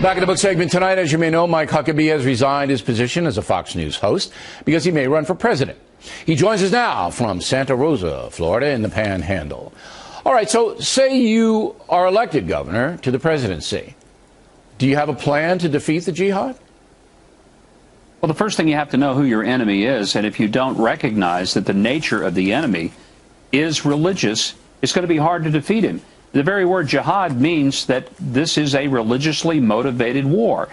Back in the book segment tonight, as you may know, Mike Huckabee has resigned his position as a Fox News host because he may run for president. He joins us now from Santa Rosa, Florida, in the Panhandle. All right, so say you are elected governor to the presidency. Do you have a plan to defeat the Jihad? Well, the first thing you have to know who your enemy is, and if you don't recognize that the nature of the enemy is religious, it's going to be hard to defeat him. The very word jihad means that this is a religiously motivated war.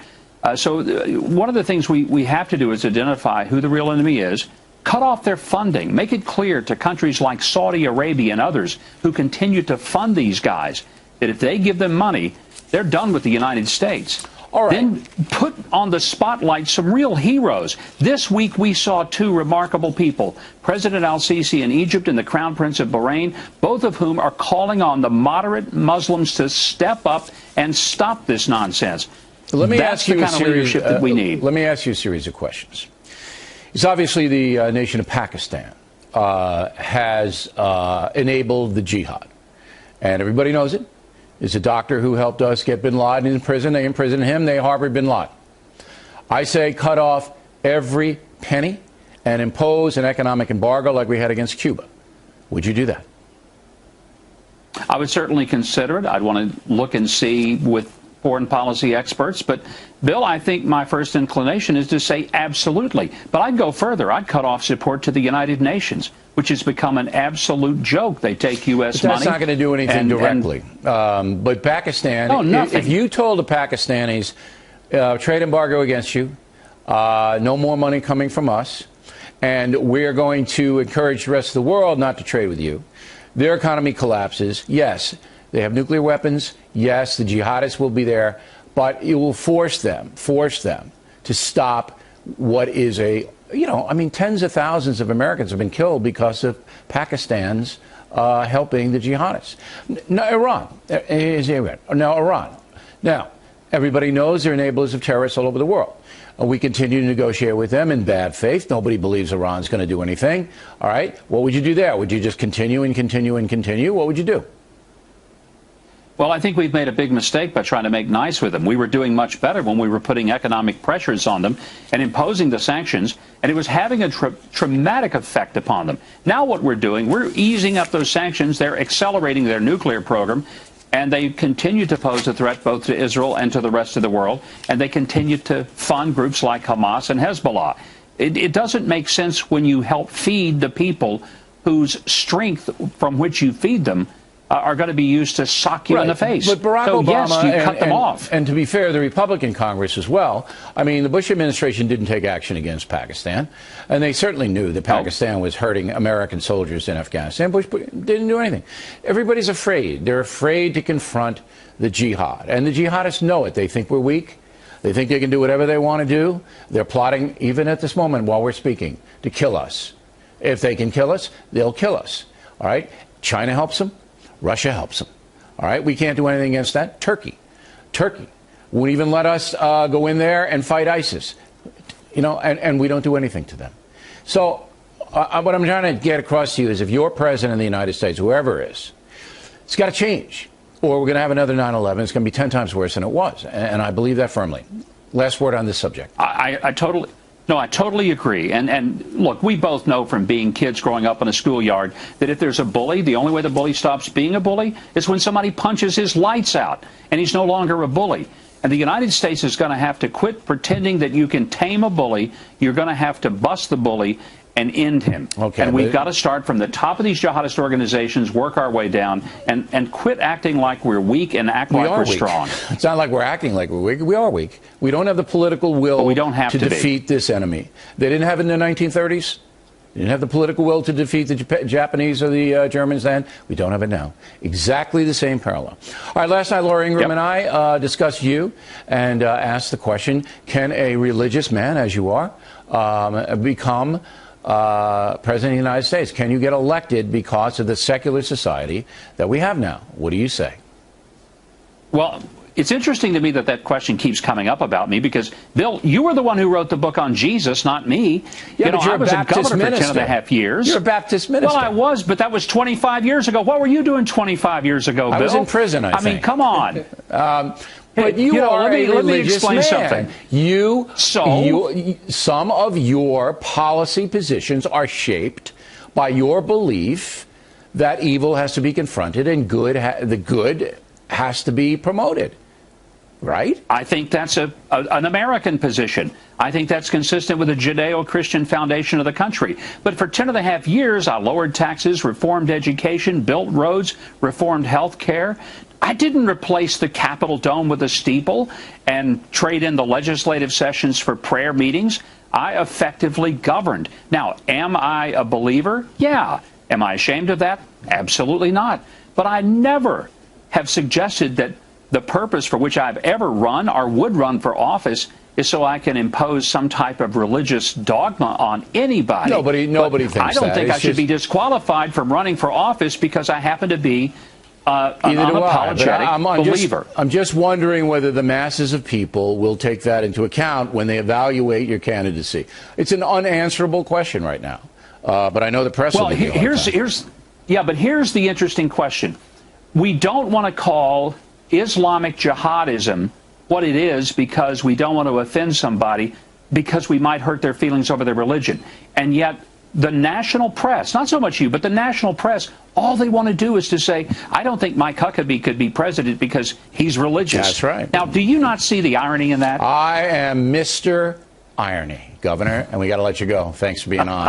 So one of the things we have to do is identify who the real enemy is, cut off their funding, make it clear to countries like Saudi Arabia and others who continue to fund these guys that if they give them money, they're done with the United States. All right. Then put on the spotlight some real heroes. This week we saw two remarkable people, President al-Sisi in Egypt and the Crown Prince of Bahrain, both of whom are calling on the moderate Muslims to step up and stop this nonsense. Let me That's ask you the kind of leadership that we need. Let me ask you a series of questions. It's obviously the nation of Pakistan has enabled the Jihad, and everybody knows it. It's a doctor who helped us get bin Laden in prison. They imprisoned him. They harbored bin Laden. I say cut off every penny and impose an economic embargo like we had against Cuba. Would you do that? I would certainly consider it. I'd want to look and see with foreign policy experts. But, Bill, I think my first inclination is to say absolutely. But I'd go further. I'd cut off support to the United Nations, which has become an absolute joke. They take U.S. money. That's not going to do anything directly. But Pakistan, if you told the Pakistanis, trade embargo against you, no more money coming from us, and we're going to encourage the rest of the world not to trade with you, their economy collapses. Yes, they have nuclear weapons. Yes, the jihadists will be there, but it will force them to stop what is tens of thousands of Americans have been killed because of Pakistan's helping the jihadists. Now, Iran. Now, everybody knows they're enablers of terrorists all over the world. We continue to negotiate with them in bad faith. Nobody believes Iran's going to do anything. All right? What would you do there? Would you just continue and continue and continue? What would you do? Well, I think we've made a big mistake by trying to make nice with them. We were doing much better when we were putting economic pressures on them and imposing the sanctions, and it was having a traumatic effect upon them. Now what we're doing, we're easing up those sanctions. They're accelerating their nuclear program, and they continue to pose a threat both to Israel and to the rest of the world, and they continue to fund groups like Hamas and Hezbollah. It doesn't make sense when you help feed the people whose strength from which you feed them are going to be used to sock you in the face. But Barack Obama, yes, you cut them off. And to be fair, the Republican Congress as well. I mean, the Bush administration didn't take action against Pakistan, and they certainly knew that Pakistan was hurting American soldiers in Afghanistan. Bush didn't do anything. Everybody's afraid. They're afraid to confront the jihad, and the jihadists know it. They think we're weak. They think they can do whatever they want to do. They're plotting, even at this moment while we're speaking, to kill us. If they can kill us, they'll kill us. All right? China helps them. Russia helps them. All right? We can't do anything against that. Turkey won't even let us go in there and fight ISIS. And we don't do anything to them. So what I'm trying to get across to you is if you're president of the United States, whoever it is, it's got to change. Or we're going to have another 9/11. It's going to be 10 times worse than it was. And I believe that firmly. Last word on this subject. I totally agree. And look, we both know from being kids growing up in a schoolyard that if there's a bully, the only way the bully stops being a bully is when somebody punches his lights out and he's no longer a bully. And the United States is going to have to quit pretending that you can tame a bully. You're going to have to bust the bully and end him. Okay, and we've got to start from the top of these jihadist organizations, work our way down, and quit acting like we're weak and act like we're strong. It's not like we're acting like we're weak. We are weak. We don't have the political will to defeat this enemy. They didn't have it in the 1930s. They didn't have the political will to defeat the Japanese or the Germans then. We don't have it now. Exactly the same parallel. All right, last night Laura Ingraham and I discussed you and asked the question, can a religious man, as you are, become President of the United States? Can you get elected because of the secular society that we have now? What do you say? Well, it's interesting to me that that question keeps coming up about me, because, Bill, you were the one who wrote the book on Jesus, not me. Yeah, but I was a governor for 10.5 years. You're a Baptist minister. Well, I was, but that was 25 years ago. What were you doing 25 years ago, Bill? I was in prison, I think. mean, come on. But you are let me explain man. something. Some of your policy positions are shaped by your belief that evil has to be confronted and the good has to be promoted. Right? I think that's an American position. I think that's consistent with the Judeo-Christian foundation of the country. But for 10.5 years, I lowered taxes, reformed education, built roads, reformed health care. I didn't replace the Capitol dome with a steeple and trade in the legislative sessions for prayer meetings. I effectively governed. Now, am I a believer? Yeah. Am I ashamed of that? Absolutely not. But I never have suggested that the purpose for which I've ever run or would run for office is so I can impose some type of religious dogma on anybody. Nobody thinks that. I don't think I should be disqualified from running for office because I happen to be an unapologetic believer. I'm just wondering whether the masses of people will take that into account when they evaluate your candidacy. It's an unanswerable question right now, but I know the press will be here's the interesting question. We don't want to call Islamic jihadism what it is because we don't want to offend somebody, because we might hurt their feelings over their religion. And yet the national press, not so much you, but the national press, all they want to do is to say, I don't think Mike Huckabee could be president because he's religious. That's right. Now, do you not see the irony in that? I am Mr. Irony, Governor, and we got to let you go. Thanks for being on.